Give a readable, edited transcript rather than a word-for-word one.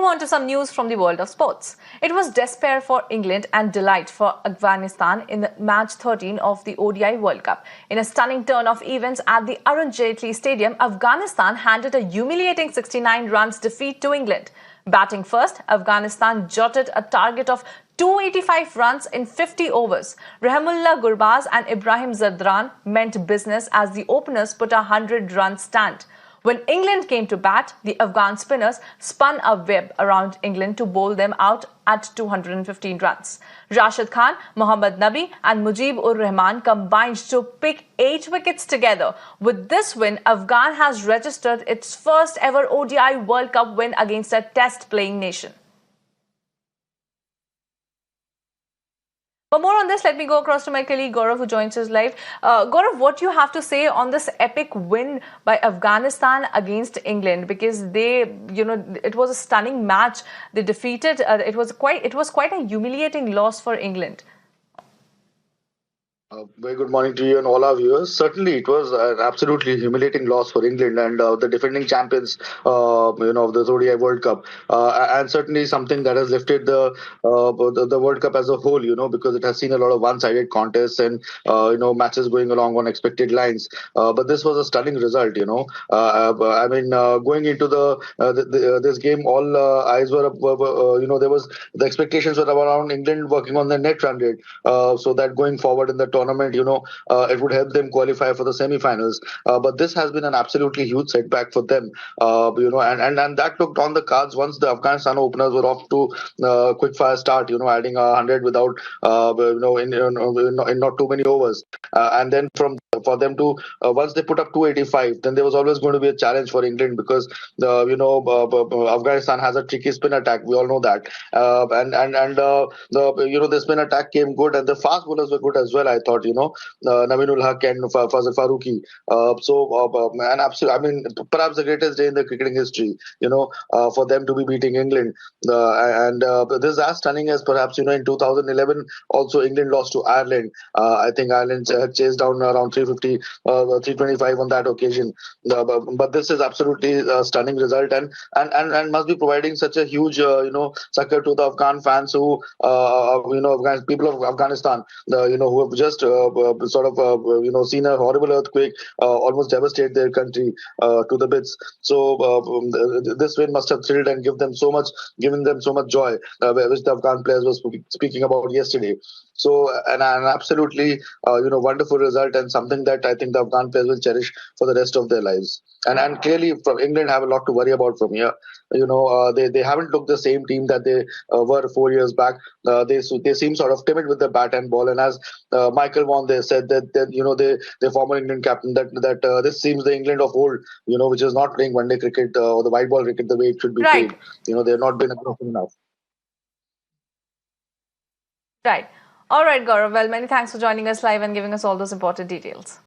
move on to some news from the world of sports. It was despair for England and delight for Afghanistan in match 13 of the ODI World Cup. In a stunning turn of events at the Arun Jaitley Stadium, Afghanistan handed a humiliating 69 runs defeat to England. Batting first, Afghanistan jotted a target of 285 runs in 50 overs. Rahimullah Gurbaz and Ibrahim Zadran meant business as the openers put a 100-run stand. When England came to bat, the Afghan spinners spun a web around England to bowl them out at 215 runs. Rashid Khan, Mohammad Nabi and Mujeeb Ur Rahman combined to pick 8 wickets together. With this win, Afghan has registered its first ever ODI World Cup win against a test-playing nation. For more on this, let me go across to my colleague Gaurav, who joins us live. Gaurav, what do you have to say on this epic win by Afghanistan against England? Because it was a stunning match. They defeated. It was quite a humiliating loss for England. Very good morning to you and all our viewers. Certainly, it was an absolutely humiliating loss for England and the defending champions, of the ODI World Cup, and certainly something that has lifted the World Cup as a whole. Because it has seen a lot of one-sided contests and matches going along on expected lines. But this was a stunning result. Going into this game, all eyes were there was the expectations were around England working on their net run rate, so that going forward in the tournament, it would help them qualify for the semi-finals. But this has been an absolutely huge setback for them, and that looked on the cards once the Afghanistan openers were off to quick fire start, adding 100 without, in not too many overs, and then for them to once they put up 285, then there was always going to be a challenge for England because Afghanistan has a tricky spin attack. We all know that, the spin attack came good and the fast bowlers were good as well. I thought, Navinul Haq and Fazil Farooqi. And absolutely, perhaps the greatest day in the cricketing history, for them to be beating England. This is as stunning as perhaps, in 2011, also England lost to Ireland. I think Ireland chased down around 350, 325 on that occasion. But this is absolutely a stunning result and must be providing such a huge, succor to the Afghan fans who, people of Afghanistan, who have just seen a horrible earthquake almost devastate their country to the bits. So this win must have thrilled and given them so much joy, which the Afghan players were speaking about yesterday. So an absolutely wonderful result and something that I think the Afghan players will cherish for the rest of their lives. And clearly, from England have a lot to worry about from here. They haven't looked the same team that they were 4 years back. They seem sort of timid with the bat and ball. And as Michael Vaughan they said that the former England captain that this seems the England of old, which is not playing one day cricket or the white ball cricket the way it should be played. They've not been aggressive enough. Right. All right, Gaurav. Well, many thanks for joining us live and giving us all those important details.